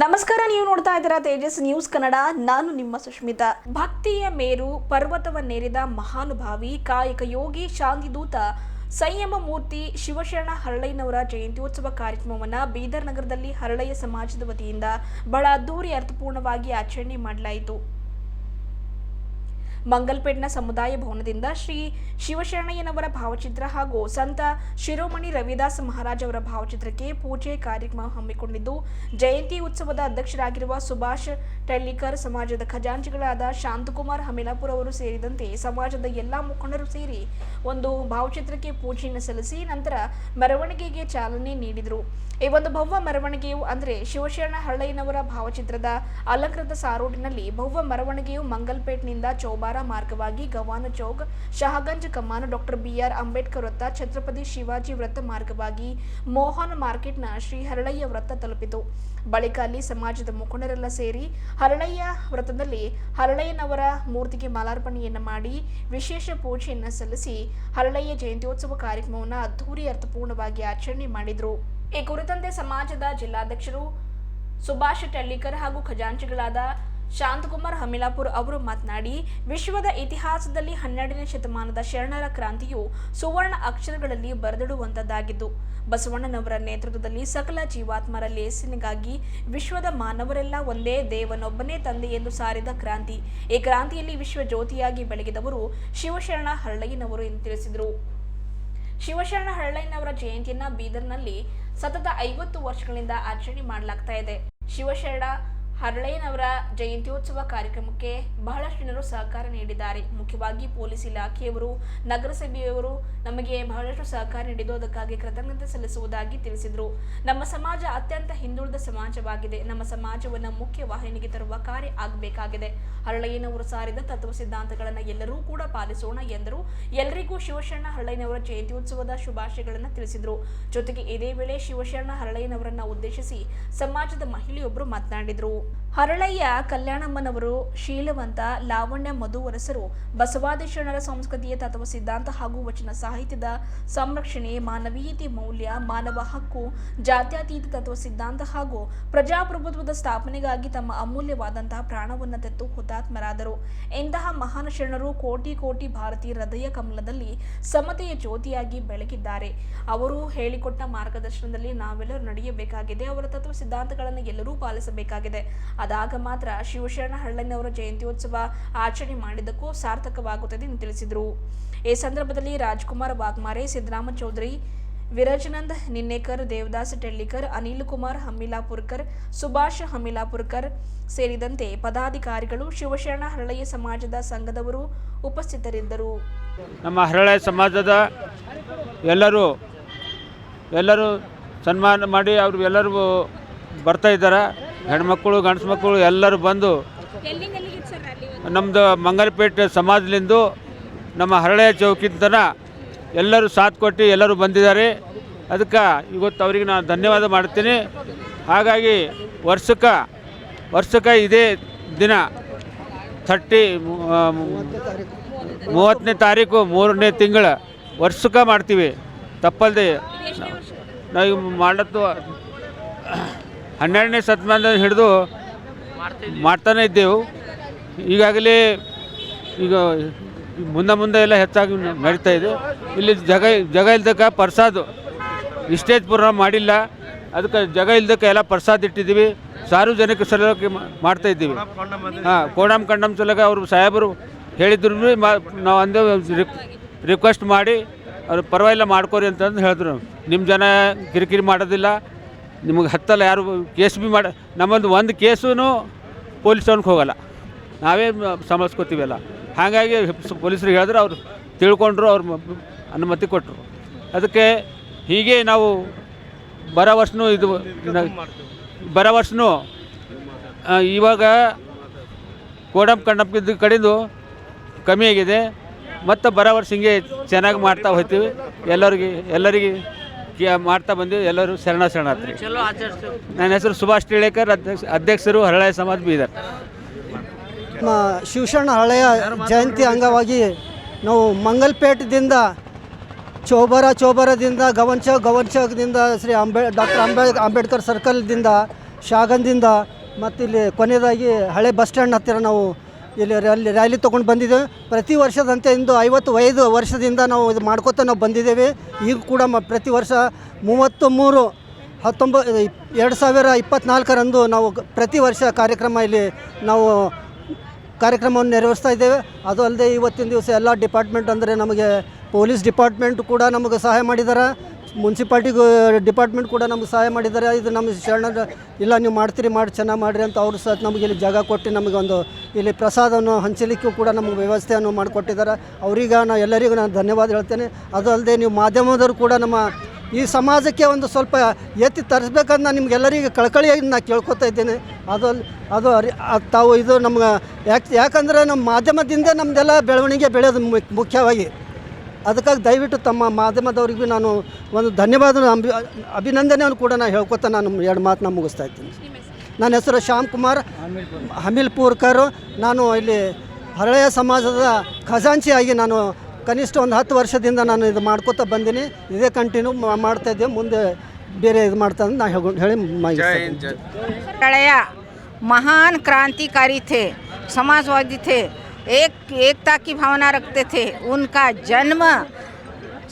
ನಮಸ್ಕಾರ, ನೀವು ನೋಡ್ತಾ ಇದ್ದೀರಾ ತೇಜಸ್ ನ್ಯೂಸ್ ಕನ್ನಡ. ನಾನು ನಿಮ್ಮ ಸುಷ್ಮಿತಾ. ಭಕ್ತಿಯ ಮೇರು ಪರ್ವತವನ್ನೇರಿದ ಮಹಾನುಭಾವಿ ಕಾಯಕ ಯೋಗಿ ಶಾಂತಿದೂತ ಸಂಯಮ ಮೂರ್ತಿ ಶಿವಶರಣ ಹರಳಯ್ಯನವರ ಜಯಂತ್ಯೋತ್ಸವ ಕಾರ್ಯಕ್ರಮವನ್ನು ಬೀದರ್ ನಗರದಲ್ಲಿ ಹರಳಯ್ಯ ಸಮಾಜದ ವತಿಯಿಂದ ಬಹಳ ಅದ್ದೂರಿ ಅರ್ಥಪೂರ್ಣವಾಗಿ ಆಚರಣೆ ಮಾಡಲಾಯಿತು. ಮಂಗಲ್ಪೇಟ್ನ ಸಮುದಾಯ ಭವನದಿಂದ ಶ್ರೀ ಶಿವಶರಣಯ್ಯನವರ ಭಾವಚಿತ್ರ ಹಾಗೂ ಸಂತ ಶಿರೋಮಣಿ ರವಿದಾಸ್ ಮಹಾರಾಜ್ ಅವರ ಭಾವಚಿತ್ರಕ್ಕೆ ಪೂಜೆ ಕಾರ್ಯಕ್ರಮ ಹಮ್ಮಿಕೊಂಡಿದ್ದು, ಜಯಂತಿ ಉತ್ಸವದ ಅಧ್ಯಕ್ಷರಾಗಿರುವ ಸುಭಾಷ್ ಟೆಳ್ಳಿಕರ್, ಸಮಾಜದ ಖಜಾಂಚಿಗಳಾದ ಶಾಂತಕುಮಾರ್ ಹಮಿಲಾಪುರ್ ಅವರು ಸೇರಿದಂತೆ ಸಮಾಜದ ಎಲ್ಲಾ ಮುಖಂಡರು ಸೇರಿ ಒಂದು ಭಾವಚಿತ್ರಕ್ಕೆ ಪೂಜೆಯನ್ನು ಸಲ್ಲಿಸಿ ನಂತರ ಮೆರವಣಿಗೆಗೆ ಚಾಲನೆ ನೀಡಿದರು. ಈ ಒಂದು ಭವ್ಯ ಮೆರವಣಿಗೆಯು ಅಂದರೆ ಶಿವಶರಣ ಹರಳಯ್ಯನವರ ಭಾವಚಿತ್ರದ ಅಲಂಕೃತ ಸಾರೋಟಿನಲ್ಲಿ ಭವ್ಯ ಮೆರವಣಿಗೆಯು ಮಂಗಲ್ಪೇಟ್ನಿಂದ ಚೌಬಾರ ಮಾರ್ಗವಾಗಿ ಗವಾನ ಚೌಕ್, ಶಹಗಂಜ್ ಕಮಾನ್, ಡಾಕ್ಟರ್ BR ಅಂಬೇಡ್ಕರ್ ವೃತ್ತ, ಛತ್ರಪತಿ ಶಿವಾಜಿ ವೃತ್ತ ಮಾರ್ಗವಾಗಿ ಮೋಹನ್ ಮಾರ್ಕೆಟ್ನ ಶ್ರೀ ಹರಳಯ್ಯ ವೃತ್ತ ತಲುಪಿತು. ಬಳಿಕ ಅಲ್ಲಿ ಸಮಾಜದ ಮುಖಂಡರೆಲ್ಲ ಸೇರಿ ಹರಳಯ್ಯ ವೃತ್ತದಲ್ಲಿ ಹರಳಯ್ಯನವರ ಮೂರ್ತಿಗೆ ಮಾಲಾರ್ಪಣೆಯನ್ನು ಮಾಡಿ ವಿಶೇಷ ಪೂಜೆಯನ್ನು ಸಲ್ಲಿಸಿ ಹರಳಯ್ಯ ಜಯಂತ್ಯೋತ್ಸವ ಕಾರ್ಯಕ್ರಮವನ್ನು ಅದ್ದೂರಿ ಅರ್ಥಪೂರ್ಣವಾಗಿ ಆಚರಣೆ ಮಾಡಿದರು. ಈ ಕುರಿತಂತೆ ಸಮಾಜದ ಜಿಲ್ಲಾಧ್ಯಕ್ಷರು ಸುಭಾಷ್ ಟೆಳ್ಳಿಕರ್ ಹಾಗೂ ಖಜಾಂಚಿಗಳಾದ ಶಾಂತಕುಮಾರ್ ಹಮಿಲಾಪುರ್ ಅವರು ಮಾತನಾಡಿ, ವಿಶ್ವದ ಇತಿಹಾಸದಲ್ಲಿ 12ನೇ ಶತಮಾನದ ಶರಣರ ಕ್ರಾಂತಿಯು ಸುವರ್ಣ ಅಕ್ಷರಗಳಲ್ಲಿ ಬರೆದಿಡುವಂತದ್ದಾಗಿದ್ದು, ಬಸವಣ್ಣನವರ ನೇತೃತ್ವದಲ್ಲಿ ಸಕಲ ಜೀವಾತ್ಮರ ಲೇಸಿನಿಗಾಗಿ ವಿಶ್ವದ ಮಾನವರೆಲ್ಲ ಒಂದೇ ದೇವನೊಬ್ಬನೇ ತಂದೆ ಎಂದು ಸಾರಿದ ಕ್ರಾಂತಿ. ಈ ಕ್ರಾಂತಿಯಲ್ಲಿ ವಿಶ್ವ ಜ್ಯೋತಿಯಾಗಿ ಬೆಳಗಿದವರು ಶಿವಶರಣ ಹರಳಯ್ಯನವರು ಎಂದು ತಿಳಿಸಿದರು. ಶಿವಶರಣ ಹರಳಯ್ಯನವರ ಜಯಂತಿಯನ್ನ ಬೀದರ್ನಲ್ಲಿ ಸತತ 50 ವರ್ಷಗಳಿಂದ ಆಚರಣೆ ಮಾಡಲಾಗ್ತಾ ಇದೆ. ಶಿವಶರಣ ಹರಳಯ್ಯನವರ ಜಯಂತ್ಯೋತ್ಸವ ಕಾರ್ಯಕ್ರಮಕ್ಕೆ ಬಹಳಷ್ಟು ಜನರು ಸಹಕಾರ ನೀಡಿದ್ದಾರೆ. ಮುಖ್ಯವಾಗಿ ಪೊಲೀಸ್ ಇಲಾಖೆಯವರು, ನಗರಸಭೆಯವರು ನಮಗೆ ಬಹಳಷ್ಟು ಸಹಕಾರ ನೀಡಿದ್ದು ಅದಕ್ಕಾಗಿ ಕೃತಜ್ಞತೆ ಸಲ್ಲಿಸುವುದಾಗಿ ತಿಳಿಸಿದರು. ನಮ್ಮ ಸಮಾಜ ಅತ್ಯಂತ ಹಿಂದುಳಿದ ಸಮಾಜವಾಗಿದೆ. ನಮ್ಮ ಸಮಾಜವನ್ನು ಮುಖ್ಯ ವಾಹಿನಿಗೆ ತರುವ ಕಾರ್ಯ ಆಗಬೇಕಾಗಿದೆ. ಹರಳಯ್ಯನವರು ಸಾರಿದ ತತ್ವ ಸಿದ್ಧಾಂತಗಳನ್ನು ಎಲ್ಲರೂ ಕೂಡ ಪಾಲಿಸೋಣ ಎಂದರು. ಎಲ್ಲರಿಗೂ ಶಿವಶರಣ ಹರಳಯ್ಯನವರ ಜಯಂತ್ಯೋತ್ಸವದ ಶುಭಾಶಯಗಳನ್ನು ತಿಳಿಸಿದರು. ಜೊತೆಗೆ ಇದೇ ವೇಳೆ ಶಿವಶರಣ ಹರಳಯ್ಯನವರನ್ನ ಉದ್ದೇಶಿಸಿ ಸಮಾಜದ ಮಹಿಳೆಯೊಬ್ಬರು ಮಾತನಾಡಿದರು. ಹರಳಯ್ಯ ಕಲ್ಯಾಣಮ್ಮನವರು ಶೀಲವಂತ, ಲಾವಣ್ಯ ಮಧುವರಸರು ಬಸವಾದಿ ಶರಣರ ಸಂಸ್ಕೃತಿಯ ತತ್ವ ಸಿದ್ಧಾಂತ ಹಾಗೂ ವಚನ ಸಾಹಿತ್ಯದ ಸಂರಕ್ಷಣೆ, ಮಾನವೀಯತೆ ಮೌಲ್ಯ, ಮಾನವ ಹಕ್ಕು, ಜಾತ್ಯತೀತ ತತ್ವ ಸಿದ್ಧಾಂತ ಹಾಗೂ ಪ್ರಜಾಪ್ರಭುತ್ವದ ಸ್ಥಾಪನೆಗಾಗಿ ತಮ್ಮ ಅಮೂಲ್ಯವಾದಂತಹ ಪ್ರಾಣವನ್ನು ತೆತ್ತು ಹುತಾತ್ಮರಾದರು. ಇಂತಹ ಮಹಾನ್ ಶರಣರು ಕೋಟಿ ಕೋಟಿ ಭಾರತೀಯ ಹೃದಯ ಕಮಲದಲ್ಲಿ ಸಮತೆಯ ಜ್ಯೋತಿಯಾಗಿ ಬೆಳಗಿದ್ದಾರೆ. ಅವರು ಹೇಳಿಕೊಟ್ಟ ಮಾರ್ಗದರ್ಶನದಲ್ಲಿ ನಾವೆಲ್ಲರೂ ನಡೆಯಬೇಕಾಗಿದೆ. ಅವರ ತತ್ವ ಸಿದ್ಧಾಂತಗಳನ್ನು ಎಲ್ಲರೂ ಪಾಲಿಸಬೇಕಾಗಿದೆ. ಅದಾಗ ಮಾತ್ರ ಶಿವಶರಣ ಹರಳಯ್ಯನವರ ಜಯಂತ್ಯೋತ್ಸವ ಆಚರಣೆ ಮಾಡಿದ್ದಕ್ಕೂ ಸಾರ್ಥಕವಾಗುತ್ತದೆ ಎಂದು ತಿಳಿಸಿದರು. ಈ ಸಂದರ್ಭದಲ್ಲಿ ರಾಜ್ಕುಮಾರ್ ವಾಗ್ಮಾರೆ, ಸಿದ್ದರಾಮ ಚೌಧರಿ, ವಿರಜನಂದ್ ನಿನ್ನೇಕರ್, ದೇವದಾಸ್ ಟೆಳ್ಳಿಕರ್, ಅನಿಲ್ ಕುಮಾರ್ ಹಮಿಲಾಪುರ್ಕರ್, ಸುಭಾಷ್ ಹಮಿಲಾಪುರ್ಕರ್ ಸೇರಿದಂತೆ ಪದಾಧಿಕಾರಿಗಳು, ಶಿವಶರಣ ಹರಳಯ್ಯ ಸಮಾಜದ ಸಂಘದವರು ಉಪಸ್ಥಿತರಿದ್ದರು. ನಮ್ಮ ಹರಳಯ್ಯ ಸಮಾಜದ ಎಲ್ಲರೂ ಸನ್ಮಾನ ಮಾಡಿ ಅವರು ಎಲ್ಲರೂ ಬರ್ತಾ ಇದ್ದಾರೆ. ಹೆಣ್ಮಕ್ಳು, ಗಂಡಸು ಮಕ್ಕಳು ಎಲ್ಲರೂ ಬಂದು ನಮ್ಮದು ಮಂಗಲ್ಪೇಟೆ ಸಮಾಜದಿಂದ ನಮ್ಮ ಹರಳಯ್ಯ ಚೌಕಿಂತನ ಎಲ್ಲರೂ ಸಾಥ್ ಕೊಟ್ಟು ಎಲ್ಲರೂ ಬಂದಿದ್ದಾರೆ. ಅದಕ್ಕೆ ಇವತ್ತು ಅವರಿಗೆ ನಾನು ಧನ್ಯವಾದ ಮಾಡ್ತೀನಿ. ಹಾಗಾಗಿ ವರ್ಷಕ್ಕೆ ಇದೇ ದಿನ 30ನೇ ತಾರೀಕು 3ನೇ ತಿಂಗಳು ವರ್ಷಕ್ಕೆ ಮಾಡ್ತೀವಿ ತಪ್ಪಲ್ಲದೆ. ನಾವು ಮಾಡತ್ತು 12ನೇ ಶತಮಾನದ ಹಿಡಿದು ಮಾಡ್ತಾನೆ ಇದ್ದೆವು. ಈಗಾಗಲೇ ಈಗ ಮುಂದೆ ಎಲ್ಲ ಹೆಚ್ಚಾಗಿ ನಡೀತಾ ಇದೆ. ಇಲ್ಲಿ ಜಾಗ ಇಲ್ದಕ್ಕೆ ಪ್ರಸಾದ ಸ್ಟೇಜ್ ಪ್ರೋಗ್ರಾಮ್ ಮಾಡಿಲ್ಲ. ಅದಕ್ಕೆ ಜಾಗ ಇಲ್ದಕ್ಕೆ ಎಲ್ಲ ಪ್ರಸಾದ ಇಟ್ಟಿದ್ದೀವಿ. ಸಾರ್ವಜನಿಕ ಸಲುವಾಗಿ ಮಾಡ್ತಾಯಿದ್ದೀವಿ. ಕೋಡಮ್ ಕಂಡಮ್ ಸಲುವಾಗಿ ಅವರು ಸಾಹೇಬರು ಹೇಳಿದ್ರು ನಾವು ಅಂದೇ ರಿಕ್ವೆಸ್ಟ್ ಮಾಡಿ ಅವ್ರು ಪರವಾಗಿಲ್ಲ ಮಾಡ್ಕೋರಿ ಅಂತಂದು ಹೇಳಿದ್ರು. ನಿಮ್ಮ ಜನ ಕಿರಿಕಿರಿ ಮಾಡೋದಿಲ್ಲ, ನಿಮಗೆ ಹತ್ತಲ್ಲ, ಯಾರು ಕೇಸ್ ಬಿ ನಮ್ಮದು ಒಂದು ಕೇಸೂ ಪೊಲೀಸವ್ನಿಗೆ ಹೋಗಲ್ಲ, ನಾವೇ ಸಂಭಾಳಿಸ್ಕೋತೀವಲ್ಲ. ಹಾಗಾಗಿ ಪೊಲೀಸರಿಗೆ ಹೇಳಿದ್ರೆ ಅವರು ತಿಳ್ಕೊಂಡ್ರು, ಅವ್ರು ಅನುಮತಿ ಕೊಟ್ಟರು. ಅದಕ್ಕೆ ಹೀಗೆ ನಾವು ಬರೋ ವರ್ಷನೂ ಇವಾಗ ಕೋಡಮ್ ಕಂಡಪ್ಪಿದ್ದ ಕಡೆದು ಕಮ್ಮಿ ಆಗಿದೆ. ಮತ್ತು ಬರೋ ವರ್ಷ ಹಿಂಗೆ ಚೆನ್ನಾಗಿ ಮಾಡ್ತಾ ಹೋಗ್ತೀವಿ. ಎಲ್ಲರಿಗೆ ಮಾಡ್ತಾ ಬಂದೀವಿ. ಎಲ್ಲರೂ ಶರಣಾರ್ಥಿ. ನನ್ನ ಹೆಸರು ಸುಭಾಷ್ ಟೆಳ್ಳಿಕರ್, ಅಧ್ಯಕ್ಷರು ಹರಳಯ್ಯ ಸಮಾಜ ಬೀದರ್. ನಮ್ಮ ಶಿವಶರಣ ಹರಳಯ್ಯ ಜಯಂತಿ ಅಂಗವಾಗಿ ನಾವು ಮಂಗಲ್ಪೇಟದಿಂದ ಚೌಬರದಿಂದ ಗವನ್ ಚೌಕ್ದಿಂದ ಶ್ರೀ ಡಾಕ್ಟರ್ ಅಂಬೇಡ್ಕರ್ ಸರ್ಕಲ್ದಿಂದ ಶಾಗಂದಿಂದ ಮತ್ತು ಇಲ್ಲಿ ಕೊನೆಯದಾಗಿ ಹಳೆ ಬಸ್ ಸ್ಟ್ಯಾಂಡ್ ಹತ್ತಿರ ನಾವು ಇಲ್ಲಿ ರ್ಯಾಲಿ ತೊಗೊಂಡು ಬಂದಿದ್ದೇವೆ. ಪ್ರತಿ ವರ್ಷದಂತೆ ಇಂದು 55 ವರ್ಷದಿಂದ ನಾವು ಇದು ಮಾಡ್ಕೋತಾ ನಾವು ಬಂದಿದ್ದೇವೆ. ಈಗ ಕೂಡ ಪ್ರತಿ ವರ್ಷ 2024ರಂದು ನಾವು ಪ್ರತಿ ವರ್ಷ ಕಾರ್ಯಕ್ರಮ ಇಲ್ಲಿ ನಾವು ಕಾರ್ಯಕ್ರಮವನ್ನು ನೆರವೇರಿಸ್ತಾ ಇದ್ದೇವೆ. ಅದು ಅಲ್ಲದೆ ಇವತ್ತಿನ ದಿವಸ ಎಲ್ಲ ಡಿಪಾರ್ಟ್ಮೆಂಟ್ ಅಂದರೆ ನಮಗೆ ಪೊಲೀಸ್ ಡಿಪಾರ್ಟ್ಮೆಂಟ್ ಕೂಡ ನಮಗೆ ಸಹಾಯ ಮಾಡಿದ್ದಾರೆ, ಮುನ್ಸಿಪಾಲ್ಟಿ ಡಿಪಾರ್ಟ್ಮೆಂಟ್ ಕೂಡ ನಮಗೆ ಸಹಾಯ ಮಾಡಿದ್ದಾರೆ. ಇದು ನಮ್ಮ ಶರಣರ ಇಲ್ಲ ನೀವು ಮಾಡ್ತೀರಿ ಮಾಡಿ ಚೆನ್ನಾಗಿ ಮಾಡಿರಿ ಅಂತ ಅವರು ಸಹ ನಮಗೆ ಇಲ್ಲಿ ಜಾಗ ಕೊಟ್ಟು ನಮಗೆ ಒಂದು ಇಲ್ಲಿ ಪ್ರಸಾದವನ್ನು ಹಂಚಲಿಕ್ಕೂ ಕೂಡ ನಮಗೆ ವ್ಯವಸ್ಥೆಯನ್ನು ಮಾಡಿಕೊಟ್ಟಿದ್ದಾರೆ. ಅವರಿಗೆ ನಾನು ಎಲ್ಲರಿಗೂ ನಾನು ಧನ್ಯವಾದ ಹೇಳ್ತೇನೆ. ಅದು ಅಲ್ಲದೆ ನೀವು ಮಾಧ್ಯಮದವರು ಕೂಡ ನಮ್ಮ ಈ ಸಮಾಜಕ್ಕೆ ಒಂದು ಸ್ವಲ್ಪ ಎತ್ತಿ ತರಿಸ್ಬೇಕಂತ ನಾನು ನಿಮಗೆಲ್ಲರಿಗೆ ಕಳಕಳಿಯಾಗಿ ನಾನು ಕೇಳ್ಕೊತಾ ಇದ್ದೇನೆ. ಅದು ತಾವು ಇದು ನಮ್ಗೆ ಯಾಕಂದರೆ ನಮ್ಮ ಮಾಧ್ಯಮದಿಂದ ನಮ್ಮದೆಲ್ಲ ಬೆಳವಣಿಗೆ ಬೆಳೆಯೋದು ಮುಖ್ಯವಾಗಿ. ಅದಕ್ಕಾಗಿ ದಯವಿಟ್ಟು ತಮ್ಮ ಮಾಧ್ಯಮದವ್ರಿಗೆ ನಾನು ಒಂದು ಧನ್ಯವಾದ ಅಭಿನಂದನೆಯನ್ನು ಕೂಡ ನಾನು ಹೇಳ್ಕೊತಾ ನಾನು 2 ಮಾತು ನಾನು ಮುಗಿಸ್ತಾ ಇದ್ದೀನಿ. ನನ್ನ ಹೆಸರು ಶ್ಯಾಮ್ ಕುಮಾರ್ ಹಮಿಲ್ಪುರ್ಕರ್. ನಾನು ಇಲ್ಲಿ ಹರಳೆಯ ಸಮಾಜದ ಖಜಾಂಚಿಯಾಗಿ ನಾನು ಕನಿಷ್ಠ ಒಂದು 10 ವರ್ಷದಿಂದ ನಾನು ಇದು ಮಾಡ್ಕೋತಾ ಬಂದೀನಿ. ಇದೇ ಕಂಟಿನ್ಯೂ ಮಾಡ್ತಾಯಿದ್ದೆ, ಮುಂದೆ ಬೇರೆ ಇದು ಮಾಡ್ತಾ ನಾನು ಹೇಳಿ हरड़ैया महान क्रांतिकारी थे, समाजवादी थे, एकता की भावना रखते थे। उनका जन्म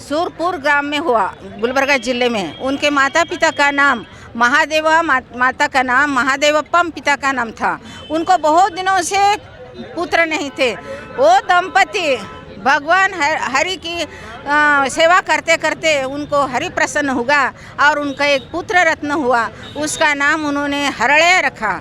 सूरपुर ग्राम में हुआ, गुलबर्गा ज़िले में। उनके माता पिता का नाम महादेवा, माता का नाम महादेवप्पम, पिता का नाम था। उनको बहुत दिनों से पुत्र नहीं थे। वो दंपति भगवान हरि की सेवा करते करते उनको हरि प्रसन्न हुआ और उनका एक पुत्र रत्न हुआ। उसका नाम उन्होंने हरड़ैया रखा।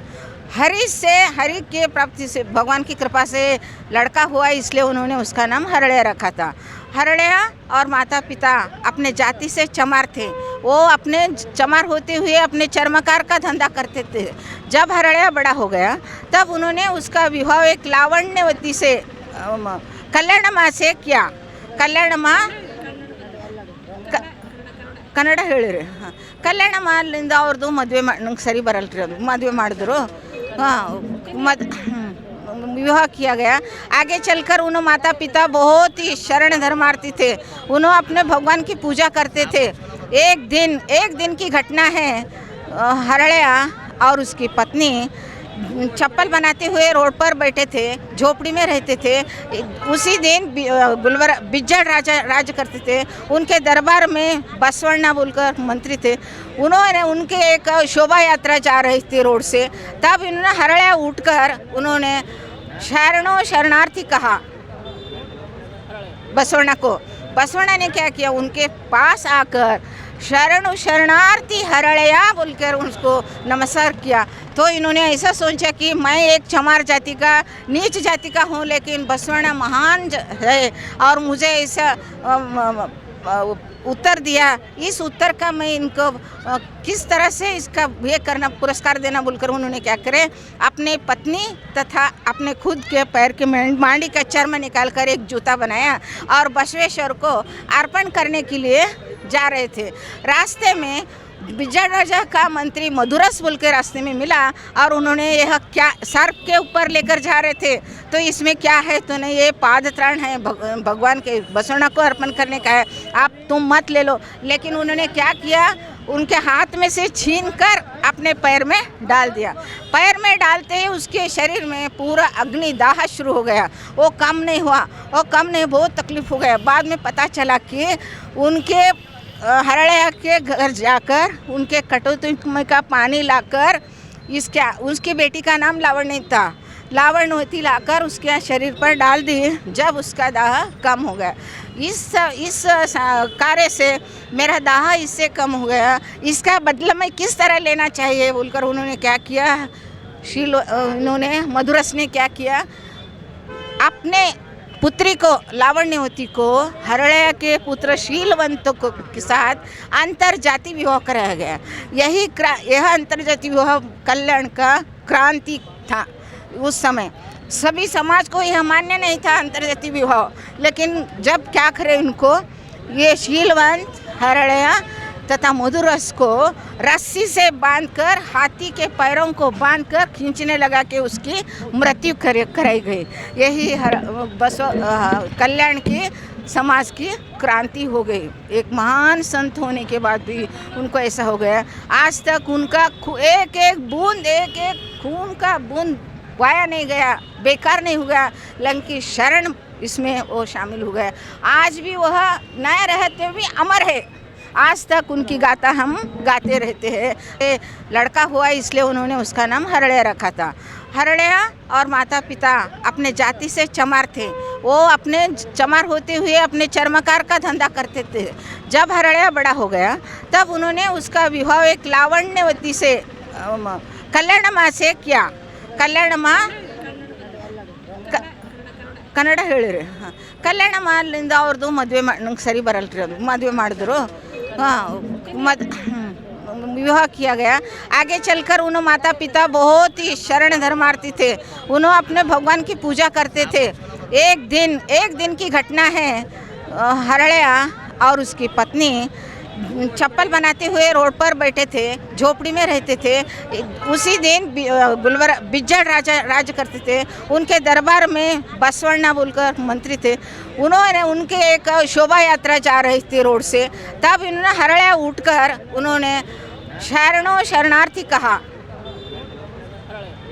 हरि से, हरि के प्राप्ति से, भगवान की कृपा से लड़का हुआ, इसलिए उन्होंने उसका नाम हरड़ैया रखा था। हरड़ैया और माता पिता अपने जाति से चमार थे। वो अपने चमार होते हुए अपने चर्मकार का धंधा करते थे। जब हरड़ैया बड़ा हो गया तब उन्होंने उसका विवाह एक लावण्यवती से, कल्याण माँ से किया। कल्याण माँ ಕನ್ನಡ ಹೇಳಿರಿ. ಕಲ್ಯಾಣ ಮಾಲಿಂದ ಅವ್ರದ್ದು ಮದುವೆ ನಂಗೆ ಸರಿ ಬರಲ್ರಿ, ಅದು ಮದುವೆ ಮಾಡಿದ್ರು. विवाह किया गया। आगे चलकर उन्होंने माता पिता बहुत ही शरण धर्मार्थी थे। उन्होंने अपने भगवान की पूजा करते थे। एक दिन की घटना है, हरड़ैया और उसकी पत्नी चप्पल बनाते हुए रोड पर बैठे थे, झोपड़ी में रहते थे। उसी दिन बिज्जड़ राज करते थे। उनके दरबार में बसवण्णा बोलकर मंत्री थे। उन्होंने उनके एक शोभा यात्रा जा रही थी रोड से, तब इन्होंने हरड़ैया उठकर उन्होंने शरणार्थी कहा बसवण्णा को। बसवण्णा ने क्या किया, उनके पास आकर शरणार्थी हरड़ैया बोलकर उसको नमस्कार किया। तो इन्होंने ऐसा सोचा कि मैं एक चमार जाति का, नीच जाति का हूँ, लेकिन बसवण्णा महान है और मुझे ऐसा उत्तर दिया। इस उत्तर का मैं इनको किस तरह से इसका ये करना, पुरस्कार देना बोलकर उन्होंने क्या करे, अपने पत्नी तथा अपने खुद के पैर के मांडी का चर्म निकाल कर एक जूता बनाया और बसवेश्वर को अर्पण करने के लिए जा रहे थे। रास्ते में बिज्जड़ राजा का मंत्री मधुरस बोल के रास्ते में मिला और उन्होंने यह क्या सर्प के ऊपर लेकर जा रहे थे। तो इसमें क्या है, तो नहीं, ये पादत्राण है, भगवान के बसवण्णा को अर्पण करने का है, आप तुम मत ले लो। लेकिन उन्होंने क्या किया, उनके हाथ में से छीन कर अपने पैर में डाल दिया। पैर में डालते ही उसके शरीर में पूरा अग्निदाह शुरू हो गया। वो कम नहीं हुआ, बहुत तकलीफ हो गया। बाद में पता चला कि उनके हरड़ैया के घर जाकर उनके कटोती में का पानी लाकर उसकी बेटी का नाम लावण्य था, लावण्यवती लाकर उसके शरीर पर डाल दी। जब उसका दाह कम हो गया, इस कार्य से मेरा दाह इससे कम हो गया, इसका बदला मैं किस तरह लेना चाहिए बोलकर उन्होंने क्या किया, इन्होंने मधुरस ने क्या किया, अपने पुत्री को, लावण्यवती को हरड़ैया के पुत्र शीलवंत के साथ अंतर जाति विवाह कराया गया। यह अंतर जाति विवाह कल्याण का क्रांति था। उस समय सभी समाज को यह मान्य नहीं था अंतर जाति विवाह, लेकिन जब क्या करे, उनको ये शीलवंत हरड़ैया तथा मधुरस को रस्सी से बांधकर, हाथी के पैरों को बांधकर खींचने लगा के उसकी मृत्यु कराई गई। यही कल्याण की समाज की क्रांति हो गई। एक महान संत होने के बाद भी उनको ऐसा हो गया। आज तक उनका एक एक बूंद, एक एक खून का बूंद वाया नहीं गया, बेकार नहीं हुआ, लेकिन की शरण इसमें वो शामिल हो गया। आज भी वह नया रहते हुए अमर है। आज तक उनकी गाथा हम गाते रहते हैं। ये लड़का हुआ इसलिए उन्होंने उसका नाम हरड़िया रखा था। हरड़िया और माता पिता अपने जाति से चमार थे। वो अपने चमार होते हुए अपने चर्मकार का धंधा करते थे। जब हरड़िया बड़ा हो गया तब उन्होंने उसका विवाह एक लावण्यवती से कल्याण माँ से किया। कल्याण माँ ಕನ್ನಡ ಹೇಳಿರಿ ಕಲ್ಯಾಣ ಮಾಲಿಂದ ಅವ್ರದ್ದು ಮದುವೆ ನಂಗೆ ಸರಿ ಬರಲ್ರಿ ಅದು ಮದುವೆ ಮಾಡಿದ್ರು विवाह किया गया। आगे चलकर उन्होंने माता पिता बहुत ही शरण धर्मार्थी थे। उन्होंने अपने भगवान की पूजा करते थे। एक दिन की घटना है, हरड़िया और उसकी पत्नी चप्पल बनाते हुए रोड पर बैठे थे, झोपड़ी में रहते थे। उसी दिन बिज्जड़ राज करते थे। उनके दरबार में बसवण्णा बोलकर मंत्री थे। उन्होंने उनके एक शोभा यात्रा जा रही थी रोड से, तब इन्होंने हरड़िया उठकर उन्होंने शरणों शरणार्थी कहा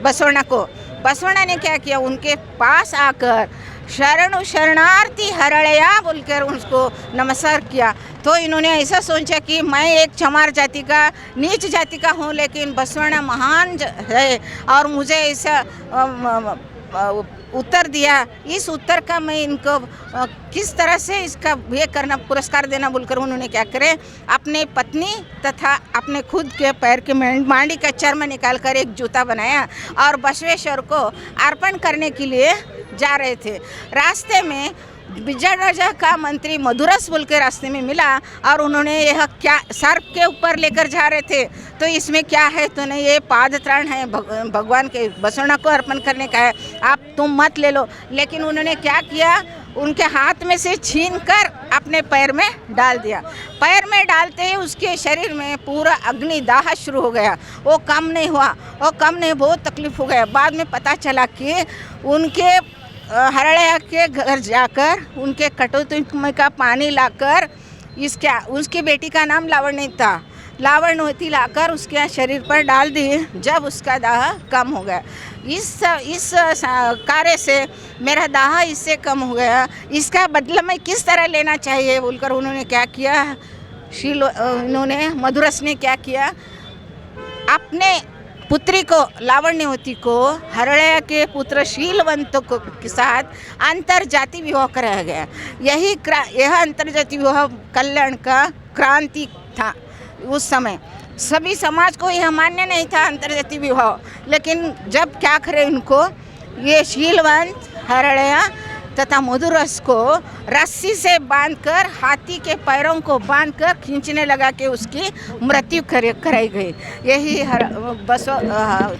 बसवण्णा को। बसवण्णा ने क्या किया, उनके पास आकर शरणु शरणार्थी हरड़िया बोलकर उसको नमस्कार किया। तो इन्होंने ऐसा सोचा कि मैं एक चमार जाति का, नीच जाति का हूँ, लेकिन बसवण्णा महान है और मुझे ऐसा उत्तर दिया। इस उत्तर का मैं इनको किस तरह से इसका ये करना, पुरस्कार देना बोलकर उन्होंने क्या करे, अपने पत्नी तथा अपने खुद के पैर के मांडी का चर्म निकाल कर एक जूता बनाया और बसवेश्वर को अर्पण करने के लिए जा रहे थे। रास्ते में बिज्जड़ राजा का मंत्री मधुरस बोल के रास्ते में मिला और उन्होंने यह क्या सर्प के ऊपर लेकर जा रहे थे। तो इसमें क्या है, तो नहीं, ये पादत्राण है, भगवान के बसवण्णा को अर्पण करने का है, आप तुम मत ले लो। लेकिन उन्होंने क्या किया, उनके हाथ में से छीन कर अपने पैर में डाल दिया। पैर में डालते ही उसके शरीर में पूरा अग्निदाह शुरू हो गया। वो कम नहीं हुआ, बहुत तकलीफ हो गया। बाद में पता चला कि उनके हरड़िया के घर जाकर उनके कटोती में का पानी लाकर उसकी बेटी का नाम लावण्य था, लावण्यवती लाकर उसके शरीर पर डाल दी। जब उसका दाह कम हो गया, इस कार्य से मेरा दाह इससे कम हो गया, इसका बदला मैं किस तरह लेना चाहिए बोलकर उन्होंने क्या किया, इन्होंने मधुरस ने क्या किया, अपने पुत्री को, लावण्यवती को हरड़िया के पुत्र शीलवंत को के साथ अंतर जाति विवाह कराया गया। यह अंतर जाति विवाह कल्याण का क्रांति था। उस समय सभी समाज को यह मान्य नहीं था अंतर जाति विवाह, लेकिन जब क्या करे, उनको ये शीलवंत हरड़िया तथा मधुरस को रस्सी से बांधकर, हाथी के पैरों को बांधकर खींचने लगा के उसकी मृत्यु कराई गई। यही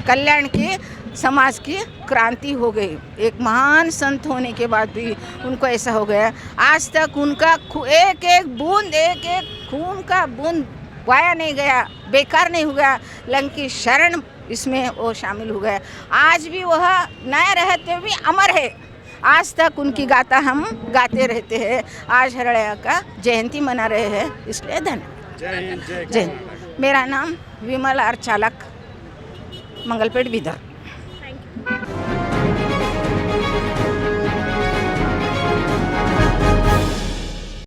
कल्याण की समाज की क्रांति हो गई। एक महान संत होने के बाद भी उनको ऐसा हो गया। आज तक उनका एक एक बूंद, एक एक खून का बूंद वाया नहीं गया, बेकार नहीं हुआ, लेकिन की शरण इसमें वो शामिल हो गया। आज भी वह नया रहते हुए अमर है। आज तक उनकी गाथा हम गाते रहते हैं। आज हरड़िया का जयंती मना रहे हैं, इसलिए धन्यवाद। जय हिंद। मेरा नाम विमल आर चालक, मंगलपेट, बिदर।